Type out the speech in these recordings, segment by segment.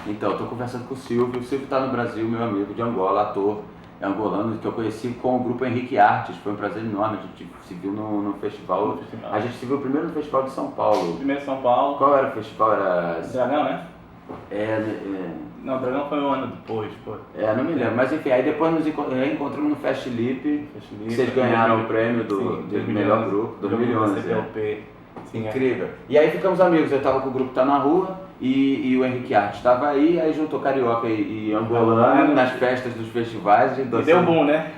Então, eu tô conversando com o Silvio. O Silvio tá no Brasil, meu amigo de Angola, ator. É angolano, que eu conheci com o grupo Henrique Artes. Foi um prazer enorme. A gente se viu no festival. A gente se viu primeiro no Festival de São Paulo. Primeiro São Paulo. Qual era o festival? Era... Dragão, né? Não, Dragão foi um ano depois, pô. Não me lembro. Mas enfim, aí depois nos encontramos no Fest Lip. Vocês ganharam o prêmio do melhor grupo, 2011. Sim, incrível. E aí ficamos amigos. Eu tava com o grupo Tá Na Rua e o Henrique Artes estava aí juntou carioca e angolano nas festas dos festivais. E deu bom, né?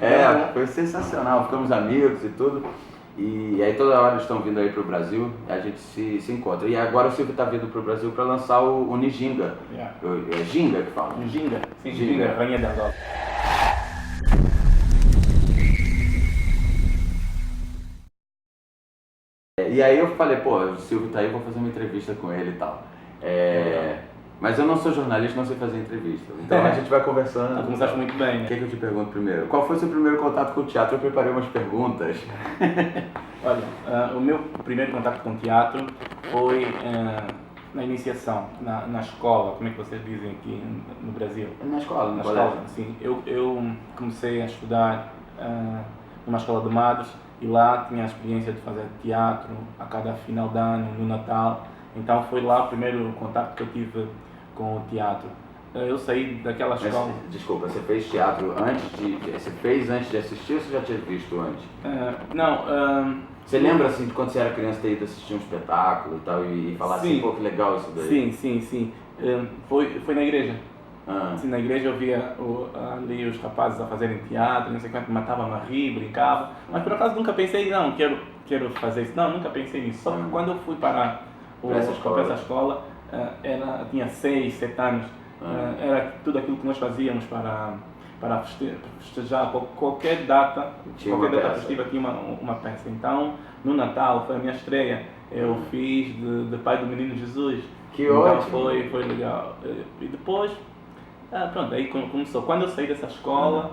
Foi sensacional. Ficamos amigos e tudo. E aí toda hora estão vindo aí pro Brasil, a gente se encontra. E agora o Silvio está vindo pro Brasil para lançar o Nijinga. É Ginga que fala? Ginga, sim, Ginga, Rainha de Angola. E aí eu falei, pô, o Silvio tá aí, vou fazer uma entrevista com ele e tal. Mas eu não sou jornalista, não sei fazer entrevista. Então a gente vai conversando. Começaste muito bem, né? O que eu te pergunto primeiro? Qual foi o seu primeiro contato com o teatro? Eu preparei umas perguntas. Olha, o meu primeiro contato com o teatro foi na iniciação, na escola, como é que vocês dizem aqui no Brasil? Na escola, na escola, sim. Eu comecei a estudar numa escola de Mados e lá tinha a experiência de fazer teatro a cada final de ano, no Natal. Então foi lá o primeiro contato que eu tive com o teatro. Eu saí daquela escola... Desculpa, você fez teatro você fez antes de assistir ou você já tinha visto antes? Você lembra assim de quando você era criança ter ido assistir um espetáculo e tal e falar sim, assim, pô, que legal isso daí? Sim. Foi na igreja. Sim, na igreja eu via ali os rapazes a fazerem teatro, não sei quanto, matava-me a rir, brincava. Mas por acaso nunca pensei, não, quero fazer isso. Não, nunca pensei nisso. Só que quando eu fui para essa escola, tinha 6, 7 anos. Era tudo aquilo que nós fazíamos para festejar qualquer data festiva tinha uma peça. Então, no Natal, foi a minha estreia, eu fiz de Pai do Menino Jesus. Que então, ótimo! Foi legal. E depois, pronto, aí começou. Quando eu saí dessa escola,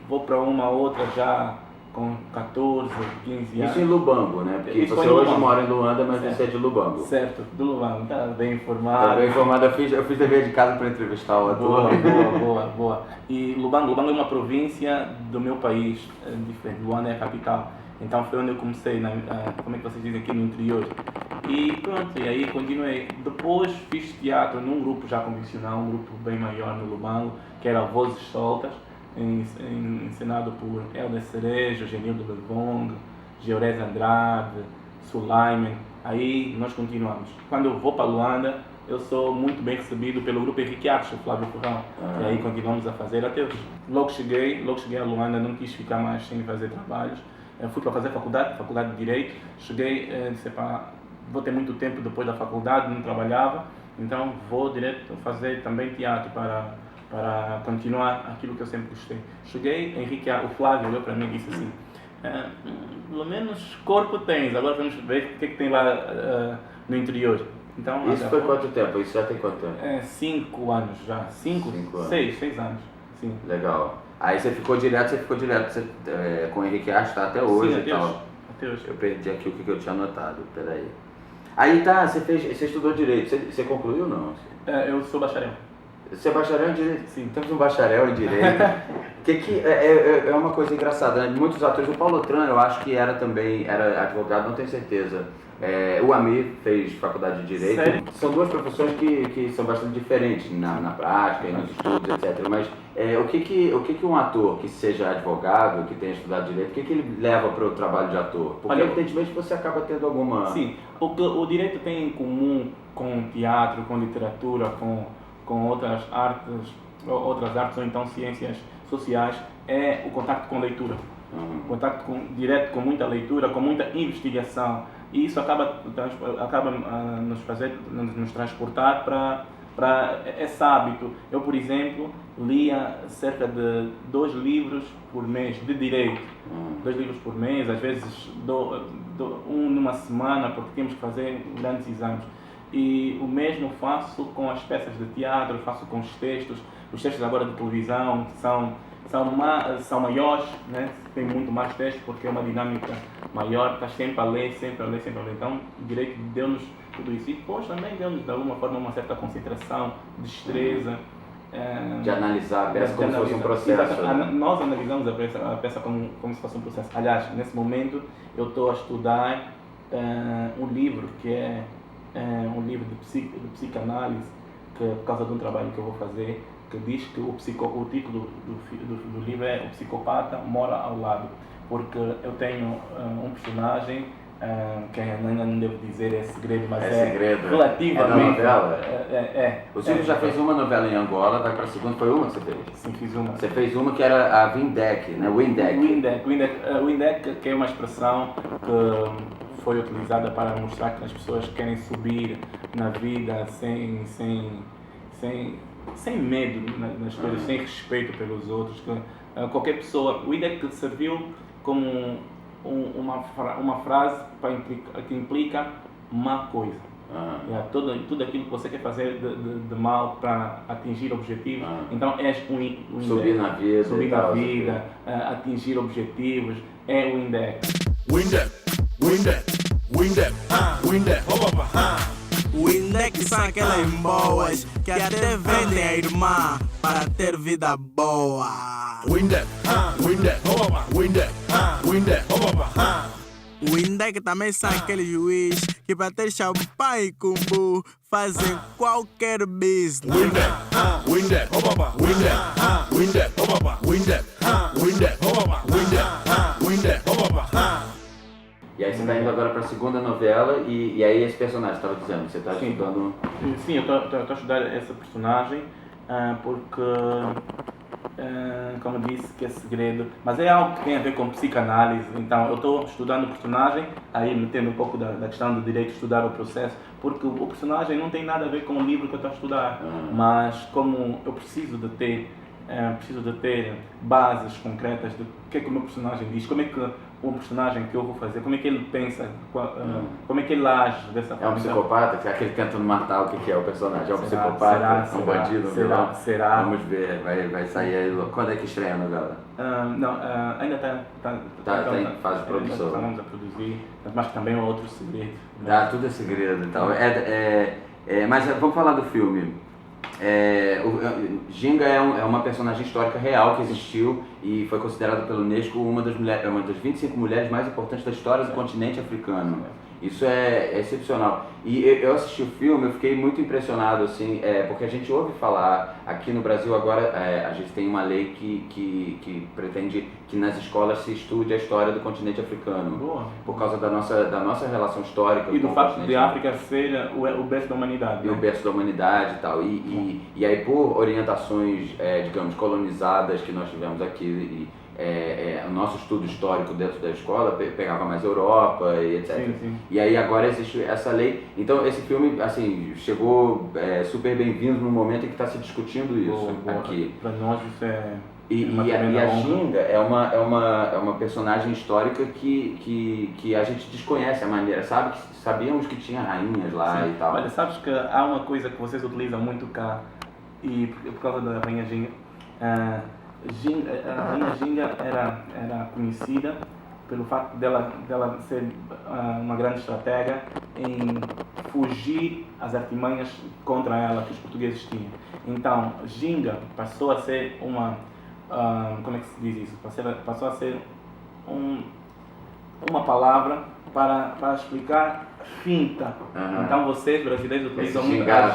vou para uma outra já com 14, 15 anos. Isso em Lubango, né? Porque Isso você hoje mora em Luanda, mas você é de Lubango. Certo, de Lubango. Está bem informado. Está bem informado. Eu fiz dever de casa para entrevistar o ator. Boa. E Lubango é uma província do meu país, diferente. Luanda é a capital. Então foi onde eu comecei, como é que vocês dizem aqui, no interior. E pronto, e aí continuei. Depois fiz teatro num grupo já convencional, um grupo bem maior no Lubango, que era Vozes Soltas, ensinado por Helder Cerejo, Genildo Levong, Georés Andrade, Sulaiman. Aí nós continuamos. Quando eu vou para Luanda, eu sou muito bem recebido pelo grupo Henrique Artes, o Flávio Corrão. E aí continuamos a fazer até hoje. Logo cheguei a Luanda, não quis ficar mais sem fazer trabalhos. Eu fui para fazer faculdade de Direito. Cheguei, disse, vou ter muito tempo depois da faculdade, não trabalhava. Então vou direto fazer também teatro para continuar aquilo que eu sempre gostei. Cheguei, o Flávio olhou para mim e disse assim, pelo menos corpo tens, agora vamos ver o que é que tem lá no interior. Então, isso foi quanto tempo? Isso já tem quanto tempo? 5 anos já. 6 anos. Sim. Legal. Aí você ficou direto com o Henrique Artes, tá até hoje. Sim, até hoje. Eu perdi aqui o que eu tinha anotado, peraí. Aí tá, você estudou Direito, você concluiu ou não? Eu sou bacharel. Você é bacharel em Direito? Sim. Temos um bacharel em Direito. É uma coisa engraçada, né? Muitos atores, o Paulo Otran eu acho que era advogado, não tenho certeza. O Amir fez faculdade de Direito. Sério? São duas profissões que são bastante diferentes na prática e nos estudos, etc. Mas o que um ator que seja advogado, que tenha estudado Direito, o que ele leva para o trabalho de ator? Porque evidentemente você acaba tendo alguma... Sim, o Direito tem em comum com teatro, com literatura, com outras artes ou então ciências sociais, é o contato com leitura. Contato direto com muita leitura, com muita investigação. E isso acaba nos transportar para esse hábito. Eu, por exemplo, lia cerca de 2 livros por mês de Direito. 2 livros por mês, às vezes um numa semana, porque tínhamos que fazer grandes exames. E o mesmo faço com as peças de teatro, faço com os textos. Os textos agora de televisão são maiores, né? Tem muito mais texto porque é uma dinâmica maior, estás sempre a ler, sempre a ler, sempre a ler. Então, o direito deu-nos tudo isso. E depois também deu-nos, de alguma forma, uma certa concentração, destreza. De analisar a peça como se fosse um processo. Nós analisamos a peça como se fosse um processo. Aliás, nesse momento, eu estou a estudar um livro que é um livro de psicanálise, que por causa de um trabalho que eu vou fazer, que diz que o título do livro é O Psicopata Mora ao Lado, porque eu tenho um personagem que ainda não devo dizer, é segredo, mas segredo. Relativamente. É da novela? O Silvio É. já fez uma novela em Angola, vai para a segunda, foi uma que você fez? Sim, fiz uma. Você fez uma que era a Windec, né? Windec, que é uma expressão que foi utilizada para mostrar que as pessoas querem subir na vida sem medo nas coisas, sem respeito pelos outros. Qualquer pessoa, o Windec serviu como uma frase que implica má coisa. Tudo aquilo que você quer fazer de mal para atingir objetivos. Então és um subir na vida, atingir objetivos, é o Windec. Windec são aquelas boas que até vendem a irmã para ter vida boa. Windec também são aqueles juiz que para ter champanhe e cumbu fazem qualquer business. E aí você está indo agora para a segunda novela e aí esse personagem, estava dizendo, você está estudando... Sim, eu estou a estudar essa personagem porque, como eu disse, que é segredo, mas é algo que tem a ver com psicanálise. Então eu estou estudando o personagem, aí metendo um pouco da questão do direito de estudar o processo, porque o personagem não tem nada a ver com o livro que eu estou a estudar, mas como eu preciso de ter bases concretas do que é que o meu personagem diz, como é que o personagem que eu vou fazer, como é que ele pensa, como é que ele age dessa forma. É um psicopata? Que é aquele tentando matar, o que é o personagem? É um psicopata? É um bandido? Será? Vamos ver, vai sair aí. Quando é que estreia a novela? Não, ainda está em fase de produção. Estamos a produzir, mas que também é outro segredo. Tudo é segredo, então. Mas vamos falar do filme. Ginga é uma personagem histórica real que existiu e foi considerada pela Unesco uma das 25 mulheres mais importantes da história do continente africano. Isso é excepcional. E eu assisti o filme, eu fiquei muito impressionado, assim, porque a gente ouve falar, aqui no Brasil agora, a gente tem uma lei que pretende que nas escolas se estude a história do continente africano. Boa. Por causa da nossa relação histórica. E do fato de África ser o berço da humanidade. E o berço da humanidade e tal. E aí, por orientações, digamos, colonizadas que nós tivemos aqui, o nosso estudo histórico dentro da escola pegava mais Europa e etc. Sim. E aí agora existe essa lei. Então esse filme, assim, chegou super bem-vindo no momento em que está se discutindo isso aqui. Para nós isso é... E a Ginga é uma personagem histórica que a gente desconhece a maneira, sabíamos que tinha rainhas lá. Sim. E tal. Olha, sabes que há uma coisa que vocês utilizam muito cá, e por causa da rainha Ginga, a rainha Ginga era conhecida pelo fato dela ser uma grande estratega em fugir às artimanhas contra ela que os portugueses tinham. Então, Ginga passou a ser como é que se diz isso? Passou a ser uma palavra para explicar finta. Então vocês, brasileiros, utilizam muito a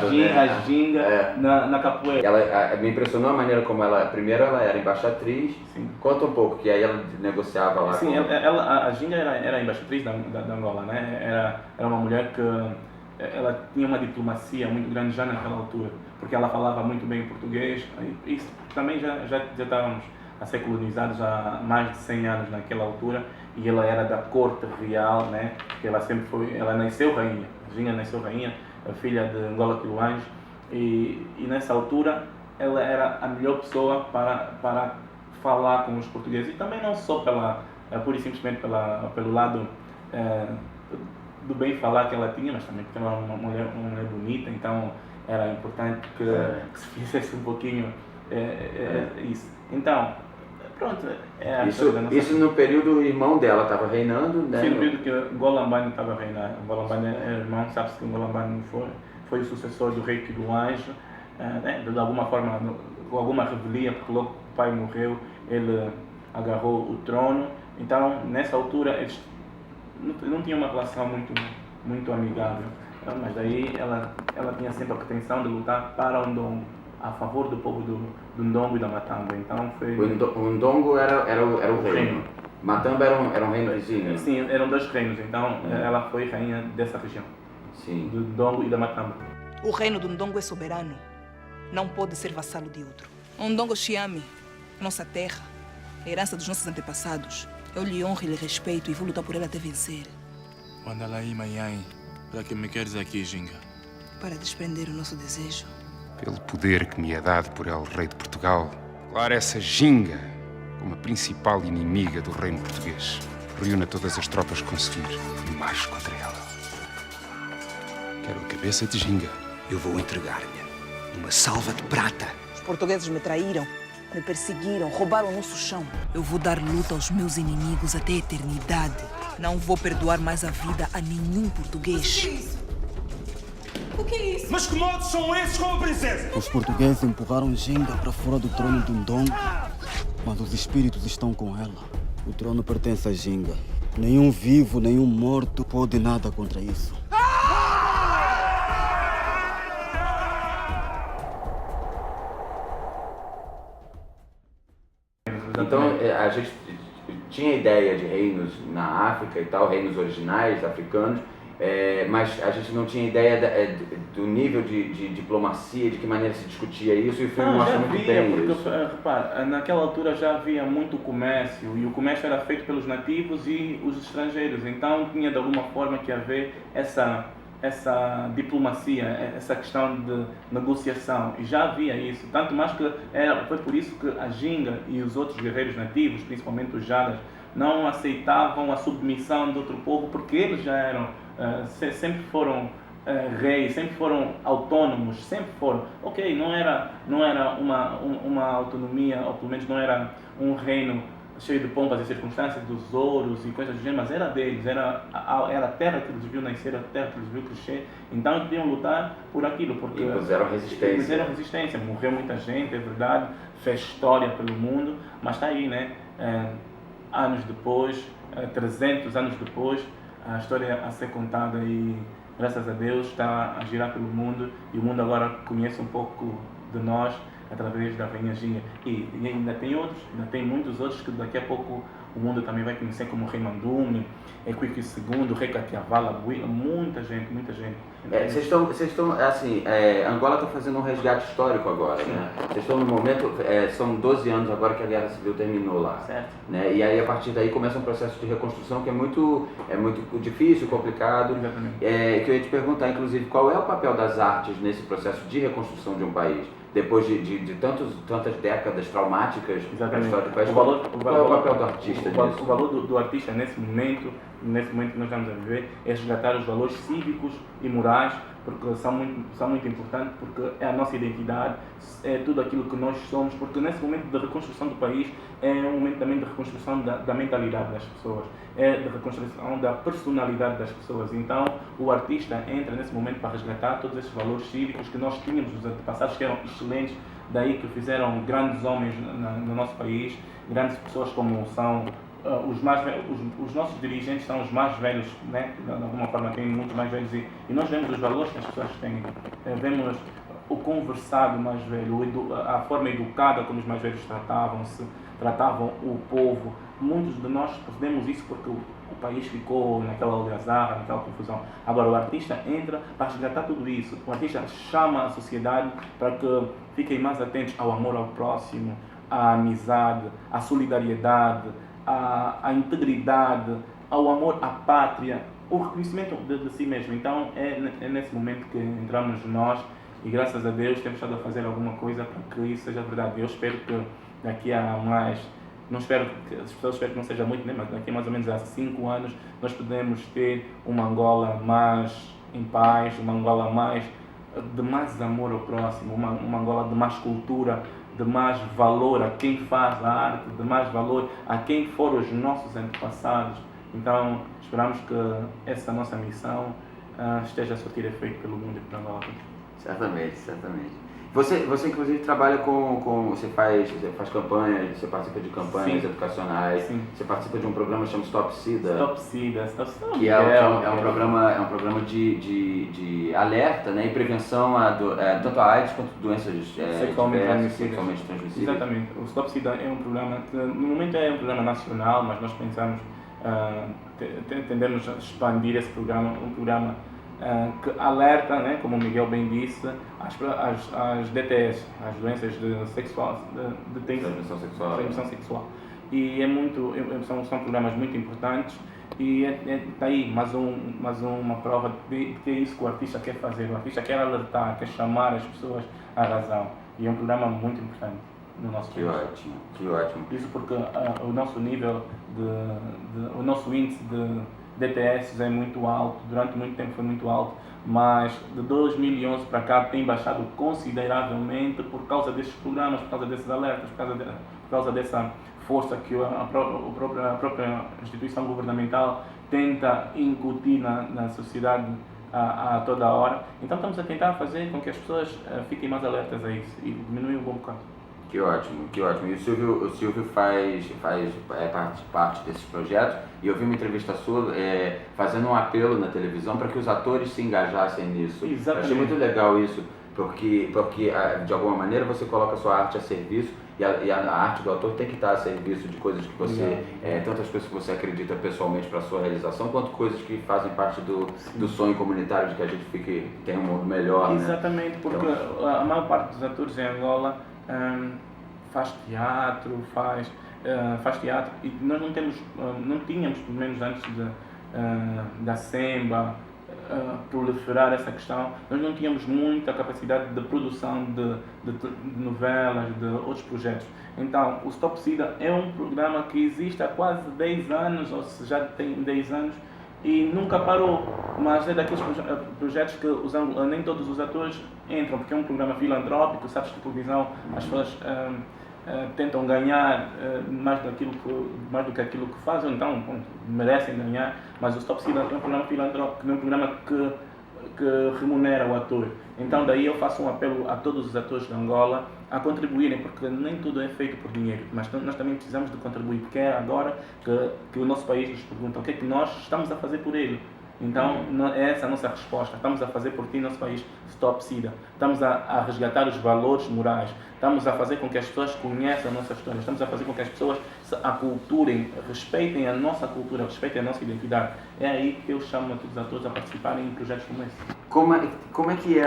ginga na capoeira. Ela me impressionou a maneira como primeiro ela era embaixatriz. Sim. Conta um pouco, que aí ela negociava lá. Sim, a ginga era embaixatriz da Angola, né? Era uma mulher que ela tinha uma diplomacia muito grande já naquela altura, porque ela falava muito bem português. Isso também já estávamos a ser colonizados há mais de 100 anos naquela altura, e ela era da corte real, né? Que ela nasceu rainha. Ginga nasceu rainha, a filha de Angola Quiluange, e nessa altura ela era a melhor pessoa para falar com os portugueses, e também não só pura e simplesmente pelo lado do bem falar que ela tinha, mas também porque ela era uma mulher bonita, então era importante que se fizesse um pouquinho isso. Então, Pronto, é a Isso, história da nossa isso no período o irmão dela estava reinando, né? Sim, no período que Golambane estava a reinar. Golambane é irmão, sabe-se que Golambane foi o sucessor do rei Kiduanjo, né? De alguma forma, com alguma revelia, porque logo que o pai morreu, ele agarrou o trono. Então, nessa altura, eles não tinham uma relação muito amigável. Mas daí ela tinha sempre a pretensão de lutar para o Ndongo, a favor do povo do Ndongo e da Matamba. Então foi... O Ndongo era o reino. Matamba era um reino vizinho. Sim, eram dois reinos. Então ela foi rainha dessa região. Sim. Do Ndongo e da Matamba. O reino do Ndongo é soberano. Não pode ser vassalo de outro. O Ndongo Xiame, nossa terra, a herança dos nossos antepassados. Eu lhe honro e lhe respeito e vou lutar por ela até vencer. Manda lá aí, Maian. Para que me queres aqui, Ginga? Para desprender o nosso desejo. Pelo poder que me é dado por El Rei de Portugal, declaro essa Ginga como a principal inimiga do reino português. Reúna todas as tropas que conseguir e marche contra ela. Quero a cabeça de Ginga. Eu vou entregar-lhe uma salva de prata. Os portugueses me traíram, me perseguiram, roubaram o nosso chão. Eu vou dar luta aos meus inimigos até a eternidade. Não vou perdoar mais a vida a nenhum português. O que é isso? Mas que modos são esses com a princesa? Os portugueses empurraram Ginga para fora do trono do Ndongo, mas os espíritos estão com ela. O trono pertence a Ginga. Nenhum vivo, nenhum morto pode nada contra isso. Então, a gente tinha ideia de reinos na África e tal, reinos originais africanos, mas a gente não tinha ideia do nível de diplomacia, de que maneira se discutia isso, e o filme mostra muito bem porque, isso. Repara, naquela altura já havia muito comércio, e o comércio era feito pelos nativos e os estrangeiros, então tinha de alguma forma que haver essa diplomacia, essa questão de negociação, e já havia isso, tanto mais que foi por isso que a Ginga e os outros guerreiros nativos, principalmente os Jadas, não aceitavam a submissão de outro povo, porque eles já eram, sempre foram reis, sempre foram autônomos, sempre foram, ok, não era uma autonomia, ou pelo menos não era um reino cheio de pompas e circunstâncias, dos ouros e coisas do gênero, mas era deles, era a terra que eles viu nascer, a terra que eles viu crescer, então eles podiam lutar por aquilo, porque E fizeram resistência. Morreu muita gente, é verdade, fez história pelo mundo, mas está aí, né? Anos depois, 300 anos depois, a história a ser contada e, graças a Deus, está a girar pelo mundo, e o mundo agora conhece um pouco de nós através da Rainha Ginga. E ainda tem muitos outros que daqui a pouco o mundo também vai conhecer, como o Rei Mandume, Equique II, o Rei Katiavala, muita gente. Vocês estão, assim, Angola está fazendo um resgate histórico agora, né? Vocês estão no momento, são 12 anos agora que a Guerra Civil terminou lá. Certo. Né? E aí, a partir daí, começa um processo de reconstrução que é muito difícil, complicado. Exatamente. Que eu ia te perguntar, inclusive, qual é o papel das artes nesse processo de reconstrução de um país? Depois de tantas décadas traumáticas na história do país, qual é o papel do artista nisso? O valor do artista nesse momento que nós estamos a viver, é resgatar os valores cívicos e morais, porque são muito importantes, porque é a nossa identidade, é tudo aquilo que nós somos, porque nesse momento de reconstrução do país é um momento também de reconstrução da mentalidade das pessoas, é de reconstrução da personalidade das pessoas. Então o artista entra nesse momento para resgatar todos esses valores cívicos que nós tínhamos dos antepassados, que eram excelentes, daí que fizeram grandes homens no nosso país, grandes pessoas como são os nossos dirigentes, são os mais velhos, né? De alguma forma têm muito mais velhos, e nós vemos os valores que as pessoas têm, vemos o conversado mais velho, a forma educada como os mais velhos tratavam o povo. Muitos de nós perdemos isso porque o país ficou naquela algazarra, naquela confusão. Agora o artista entra para resgatar tudo isso, o artista chama a sociedade para que fiquem mais atentos ao amor ao próximo, à amizade, à solidariedade, à integridade, ao amor à pátria, o reconhecimento de si mesmo. Então é nesse momento que entramos nós, e graças a Deus temos estado a fazer alguma coisa para que isso seja verdade. Eu espero que daqui a mais, não espero que as pessoas esperem que não seja muito, né? Mas daqui a mais ou menos a 5 anos nós podemos ter uma Angola mais em paz, uma Angola de mais amor ao próximo, uma Angola de mais cultura, de mais valor a quem faz a arte, de mais valor a quem foram os nossos antepassados. Então, esperamos que essa nossa missão esteja a surtir efeito pelo mundo e pela Angola. Certamente, certamente. Você inclusive trabalha você faz campanhas, você participa de campanhas educacionais, Sim. Você participa de um programa chamado Stop SIDA. Stop SIDA, que é um programa de alerta, né, e prevenção tanto a AIDS quanto doenças sexualmente transmissíveis. Exatamente. O Stop SIDA é um programa que no momento é um programa nacional, mas nós pensamos, tendemos a expandir esse programa, um programa que alerta, né, como o Miguel bem disse, as DTS, as doenças de transmissão sexual. E são programas muito importantes e está aí mais uma prova de que é isso que o artista quer fazer. O artista quer alertar, quer chamar as pessoas à razão. E é um programa muito importante no nosso país. Que ótimo. Isso porque o nosso nível o nosso índice de DTS é muito alto, durante muito tempo foi muito alto, mas de 2011 para cá tem baixado consideravelmente por causa destes programas, por causa desses alertas, por causa dessa força que a própria instituição governamental tenta incutir na sociedade a toda hora. Então estamos a tentar fazer com que as pessoas fiquem mais alertas a isso e diminuir um bom bocado. Que ótimo. E o Silvio faz parte desses projetos, e eu vi uma entrevista sua fazendo um apelo na televisão para que os atores se engajassem nisso. Exatamente. Eu achei muito legal isso, porque de alguma maneira você coloca a sua arte a serviço, e a arte do autor tem que estar a serviço de coisas que você, tantas coisas que você acredita pessoalmente para a sua realização, quanto coisas que fazem parte do sonho comunitário de que a gente tenha um mundo melhor. Exatamente, né? porque a maior parte dos atores em Angola faz teatro, e nós não tínhamos, pelo menos antes da SEMBA proliferar essa questão, nós não tínhamos muita capacidade de produção de novelas, de outros projetos. Então, o Stop SIDA é um programa que existe há quase 10 anos, ou se já tem 10 anos, e nunca parou, mas é daqueles projetos que nem todos os atores entram, porque é um programa filantrópico, sabes que a televisão, as pessoas tentam ganhar mais do que aquilo que fazem, então merecem ganhar, mas o Stop SIDA é um programa filantrópico, não é um programa que remunera o ator. Então daí eu faço um apelo a todos os atores de Angola a contribuírem, porque nem tudo é feito por dinheiro, mas nós também precisamos de contribuir, porque é agora que o nosso país nos pergunta o que é que nós estamos a fazer por ele. Então, é essa a nossa resposta. Estamos a fazer por ti, nosso país, Stop SIDA. Estamos a resgatar os valores morais. Estamos a fazer com que as pessoas conheçam a nossa história. Estamos a fazer com que as pessoas se aculturem, respeitem a nossa cultura, respeitem a nossa identidade. É aí que eu chamo a todos os atores a participarem em projetos como esse. Como é que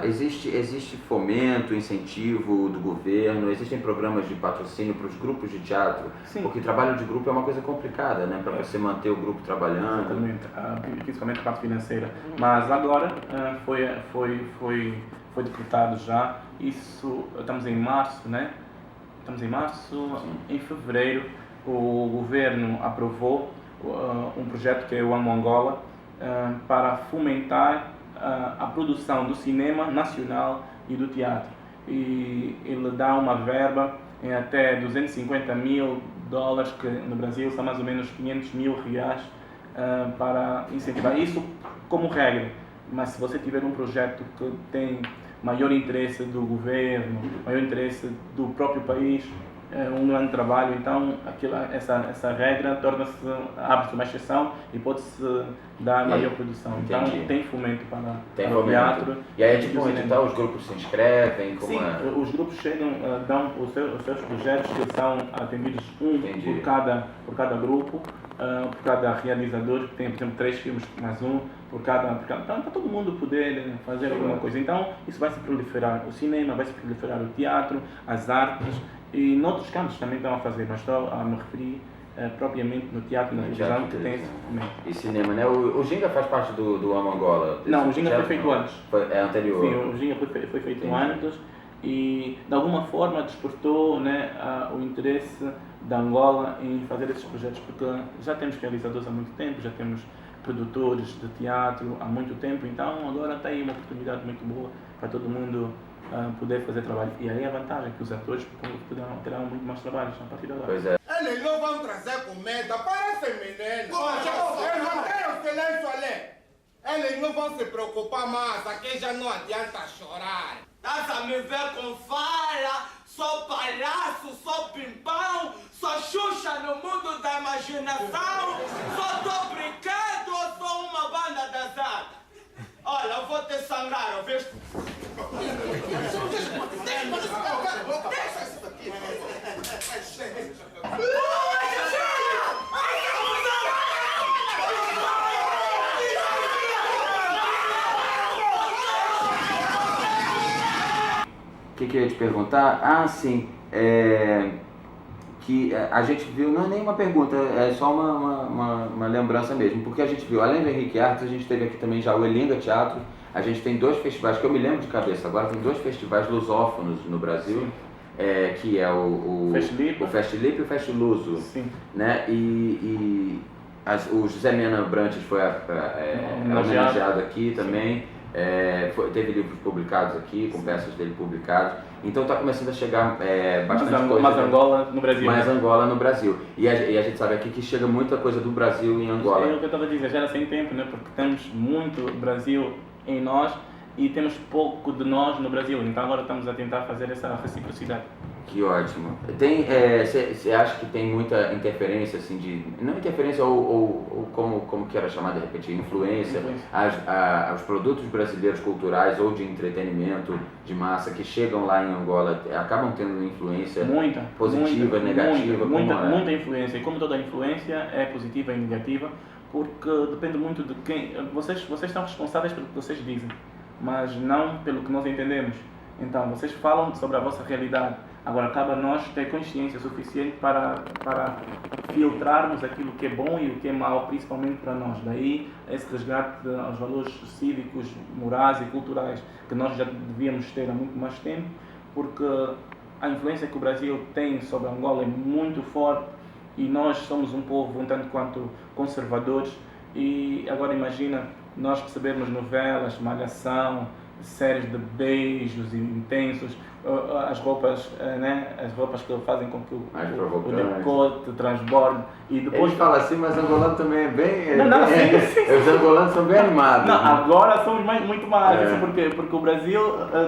existe fomento, incentivo do governo? Existem programas de patrocínio para os grupos de teatro? Sim. Porque trabalho de grupo é uma coisa complicada, né? Para você manter o grupo trabalhando. Exatamente, principalmente a parte financeira. Mas agora foi decretado já. Isso, estamos em março, né? Em fevereiro o governo aprovou um projeto que é o Amo Angola, para fomentar a produção do cinema nacional e do teatro. E ele dá uma verba em até $250 mil, que no Brasil são mais ou menos R$500 mil, para incentivar isso como regra. Mas se você tiver um projeto que tem maior interesse do governo, maior interesse do próprio país, um grande trabalho, então essa regra abre-se uma exceção e pode-se dar maior produção. Então tem fomento para o teatro. E aí os grupos se inscrevem? Sim, os grupos chegam, dão os seus projetos, que são atendidos por cada grupo, por cada realizador, que tem, por exemplo, 3 filmes mais um, para todo mundo poder fazer alguma coisa. Então isso vai se proliferar, o cinema vai se proliferar, o teatro, as artes, e noutros campos também estão a fazer, mas estou a me referir propriamente no teatro e na televisão, que tem esse fomento. E cinema, né? O Ginga faz parte do Amo Angola? Não, o Ginga foi feito antes. É anterior? Sim, o Ginga foi feito antes, e de alguma forma despertou, né, o interesse da Angola em fazer esses projetos, porque já temos realizadores há muito tempo, já temos produtores de teatro há muito tempo, então agora está aí uma oportunidade muito boa para todo mundo poder fazer trabalho. E aí a vantagem é que os atores terão muito mais trabalho a partir de agora. Pois é. Eles não vão trazer comida, parecem meninos. Eu não tenho silêncio ali. Eles não vão se preocupar mais, aqui já não adianta chorar. Estás a me ver com fala, sou palhaço, sou pimpão, sou Xuxa no mundo da imaginação, sou teu brinquedo ou sou uma banda dançada? Olha, eu vou te sangrar, ouviste? Deixa isso aqui. O que eu ia te perguntar? Ah, sim. Que a gente viu, não é nem uma pergunta, é só uma lembrança mesmo. Porque a gente viu, além do Henrique Artes, a gente teve aqui também já o Elinga Teatro. A gente tem 2 festivais, que eu me lembro de cabeça agora, tem 2 festivais lusófonos no Brasil. Que é o Festilipe e o Festiluso. Sim. Né? O José Mena Brantes foi homenageado aqui também. Teve livros publicados aqui, com peças dele publicadas. Então está começando a chegar bastante coisa. Mais Angola no Brasil. Mais Angola no Brasil. E a gente sabe aqui que chega muita coisa do Brasil em Angola. É o que eu estava a dizer, já era sem tempo, né? Porque temos muito Brasil em nós e temos pouco de nós no Brasil. Então agora estamos a tentar fazer essa reciprocidade. Que ótimo. Você acha que tem muita interferência, assim, de... Não interferência, ou como que era chamado de repente, influência. Aos produtos brasileiros culturais ou de entretenimento de massa que chegam lá em Angola, acabam tendo influência positiva, negativa? Muita influência. E como toda influência é positiva e negativa, porque depende muito de quem... Vocês estão responsáveis pelo que vocês dizem, mas não pelo que nós entendemos. Então, vocês falam sobre a vossa realidade. Agora, cabe a nós ter consciência suficiente para filtrarmos aquilo que é bom e o que é mau, principalmente para nós. Daí, esse resgate aos valores cívicos, morais e culturais que nós já devíamos ter há muito mais tempo, porque a influência que o Brasil tem sobre Angola é muito forte e nós somos um povo um tanto quanto conservadores. E agora imagina nós recebermos novelas, malhação, séries de beijos intensos, as roupas, né? As roupas que fazem com que o decote transborde e depois... Ele fala assim, mas angolano também é bem... Sim. Os angolanos são bem animados. Não, agora somos muito mais, isso porque o Brasil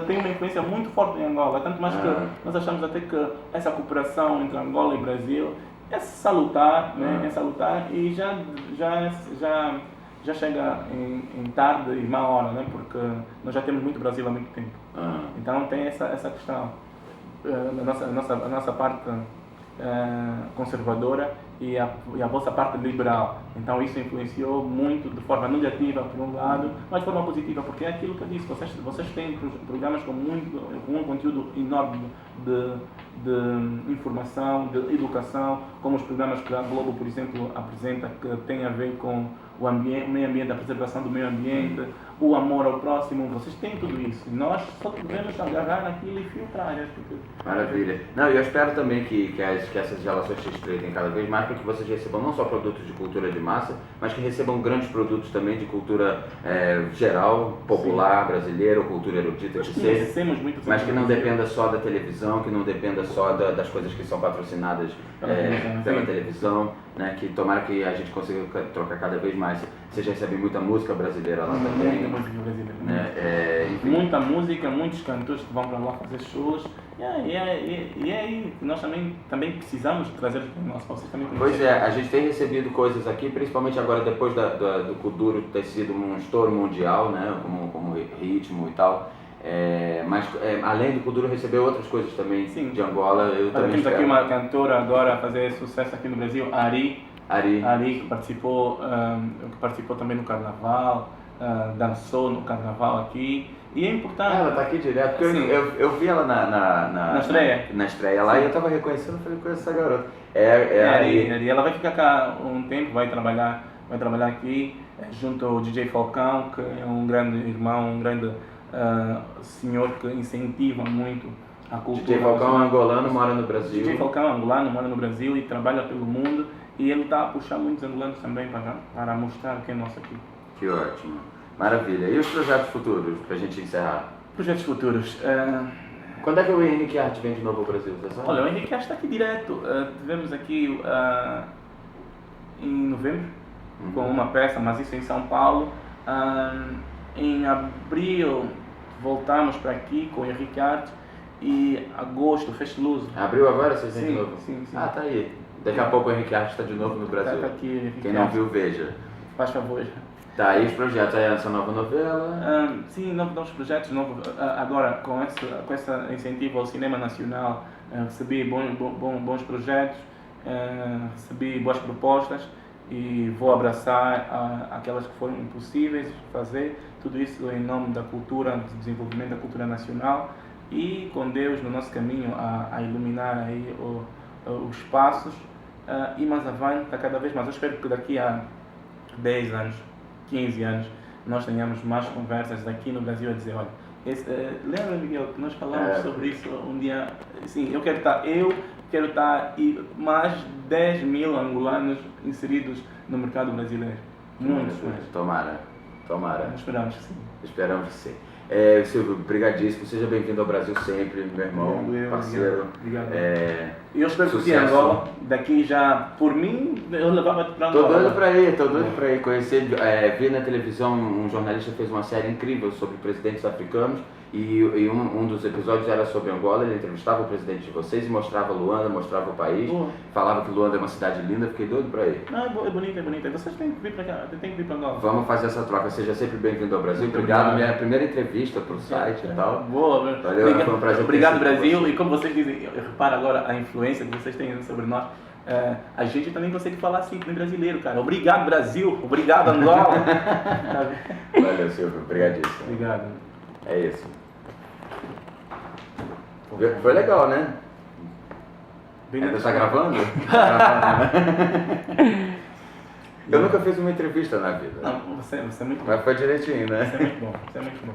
tem uma influência muito forte em Angola, tanto mais que nós achamos até que essa cooperação entre Angola e Brasil é salutar, né? É salutar e já chega em tarde e má hora, né? Porque nós já temos muito Brasil há muito tempo. Então tem essa questão, a nossa parte conservadora e a vossa parte liberal. Então isso influenciou muito de forma negativa por um lado, mas de forma positiva, porque é aquilo que eu disse, vocês têm programas com um conteúdo enorme de informação, de educação, como os programas que a Globo, por exemplo, apresenta, que tem a ver com o meio ambiente, a preservação do meio ambiente, o amor ao próximo, vocês têm tudo isso. Nós só devemos agarrar naquilo e filtrar. Maravilha. Não, eu espero também que essas relações se estreitem cada vez mais, para que vocês recebam não só produtos de cultura de massa, mas que recebam grandes produtos também de cultura geral, popular, brasileira, ou cultura erudita, que seja, mas que não dependa só da televisão, que não dependa só das coisas que são patrocinadas pela televisão, né? Que tomara que a gente consiga trocar cada vez mais. Vocês recebem muita música brasileira lá também. Muita música brasileira. Muita música, muitos cantores que vão para lá fazer shows. E aí nós também precisamos trazer para nós, para vocês também conhecerem. Pois é, a gente tem recebido coisas aqui, principalmente agora depois do Kuduro ter sido um estouro mundial, né? Como ritmo e tal. Mas além do Kuduro receber outras coisas também. Sim. De Angola. Temos aqui uma cantora agora a fazer sucesso aqui no Brasil, Ari, que participou também no Carnaval, dançou no Carnaval aqui. E é importante. Ela está aqui direto, porque eu vi ela na estreia. Na estreia lá. Sim. E eu estava reconhecendo, falei, conheço essa garota. Ari. Ela vai ficar cá um tempo, vai trabalhar aqui junto ao DJ Falcão, que é um grande irmão, um grande senhor que incentiva muito a cultura. DJ Falcão angolano, mora no Brasil. DJ Falcão angolano, mora no Brasil e trabalha pelo mundo, e ele está a puxar muitos angolanos também para mostrar o que é nosso aqui. Que ótimo, maravilha. E os projetos futuros, para a gente encerrar? Projetos futuros. Quando é que o Henrique Arte vem de novo ao Brasil? Você sabe? Olha, o Henrique Arte está aqui direto. Tivemos aqui em novembro com uma peça, mas isso em São Paulo. Em abril voltamos para aqui com o Henrique Arte e agosto, Fest Luz. Abril agora vocês vêm de Sim, novo? sim. Ah, tá aí. Daqui a pouco o Henrique Arte está de novo no Brasil. Tá aqui, Quem não viu, veja. Faz favor. Tá aí os projetos, aí essa nova novela. Sim, novos projetos, agora com esse incentivo ao cinema nacional, recebi bons projetos, recebi boas propostas e vou abraçar aquelas que foram impossíveis fazer, tudo isso em nome da cultura, do desenvolvimento da cultura nacional e com Deus no nosso caminho a iluminar aí os passos e mais avante, cada vez mais. Eu espero que daqui a 10 anos, 15 anos, nós tenhamos mais conversas aqui no Brasil a dizer, olha, lembra, Miguel, que nós falamos sobre isso um dia? Sim, eu quero estar e mais 10 mil angolanos inseridos no mercado brasileiro. Muitos mais. Tomara. Esperamos que sim. Esperamos que sim. Silvio, brigadíssimo. Seja bem-vindo ao Brasil sempre, meu irmão, parceiro. Obrigado. Eu espero que Sucesso. Angola, daqui já, por mim, eu levava-te para Angola. Tô doido pra ir conhecer. Vi na televisão, um jornalista fez uma série incrível sobre presidentes africanos e um dos episódios era sobre Angola. Ele entrevistava o presidente de vocês e mostrava Luanda, mostrava o país. Falava que Luanda é uma cidade linda, fiquei doido pra ir. É bonita. Vocês têm que vir para cá, tem que vir para Angola. Vamos fazer essa troca. Seja sempre bem-vindo ao Brasil. Obrigado. Minha primeira entrevista pro site e tal. Boa, valeu. Foi um prazer. Obrigado, Brasil. E como vocês dizem, eu reparo agora a influência que vocês têm sobre nós. A gente também consegue falar assim, como brasileiro, cara. Obrigado, Brasil. Obrigado, Angola. Valeu, Silvio. Obrigadíssimo. Obrigado. É isso. Foi legal, né? Ainda tá gravando? Eu nunca fiz uma entrevista na vida. Não, você é muito bom. Mas foi direitinho, né? Você é muito bom.